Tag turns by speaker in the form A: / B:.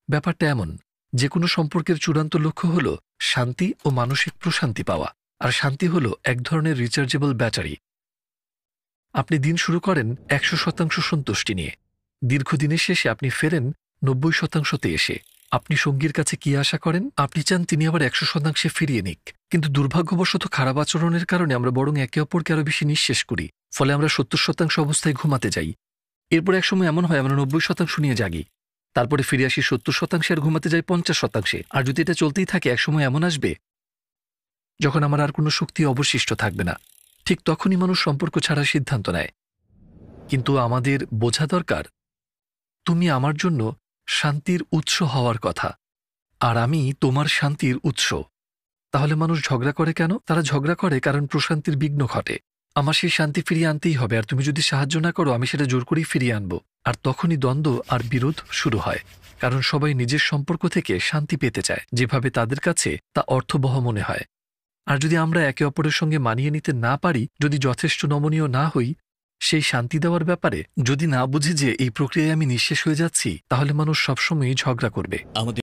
A: ব্যাপারটা এমন, যে কোনো সম্পর্কের চূড়ান্ত লক্ষ্য হল শান্তি ও মানসিক প্রশান্তি পাওয়া। আর শান্তি হল এক ধরনের রিচার্জেবল ব্যাটারি। আপনি দিন শুরু করেন ১০০% সন্তুষ্টি নিয়ে, দীর্ঘদিনের শেষে আপনি ফেরেন ৯০%তে এসে। আপনি সঙ্গীর কাছে কি আশা করেন? আপনি চান তিনি আবার ১০০% ফিরিয়ে নিক। কিন্তু দুর্ভাগ্যবশত খারাপ আচরণের কারণে আমরা বরং একে অপরকে আরও বেশি নিঃশেষ করি। ফলে আমরা ৭০% অবস্থায় ঘুমাতে যাই। এরপর একসময় এমন হয় আমরা ৯০% নিয়ে জাগি। তারপরে ফিরে আসি ৭০% আর ঘুমাতে যাই ৫০%। আর যদি এটা চলতেই থাকে, একসময় এমন আসবে যখন আমার আর কোনো শক্তি অবশিষ্ট থাকবে না। ঠিক তখনই মানুষ সম্পর্ক ছাড়ার সিদ্ধান্ত নেয়। কিন্তু আমাদের বোঝা দরকার, তুমি আমার জন্য শান্তির উৎস হওয়ার কথা, আর আমি তোমার শান্তির উৎস। তাহলে মানুষ ঝগড়া করে কেন? তারা ঝগড়া করে কারণ প্রশান্তির বিঘ্ন ঘটে। আমার সেই শান্তি ফিরিয়ে আনতেই হবে, আর তুমি যদি সাহায্য না করো আমি সেটা জোর করেই ফিরিয়ে আনবো। আর তখনই দ্বন্দ্ব আর বিরোধ শুরু হয়। কারণ সবাই নিজের সম্পর্ক থেকে শান্তি পেতে চায়, যেভাবে তাদের কাছে তা অর্থবহ মনে হয়। আর যদি আমরা একে অপরের সঙ্গে মানিয়ে নিতে না পারি, যদি যথেষ্ট নমনীয় না হই সেই শান্তি দেওয়ার ব্যাপারে, যদি না বুঝি যে এই প্রক্রিয়ায় আমি নিঃশেষ হয়ে যাচ্ছি, তাহলে মানুষ সবসময়ই ঝগড়া করবে।
B: আমাদের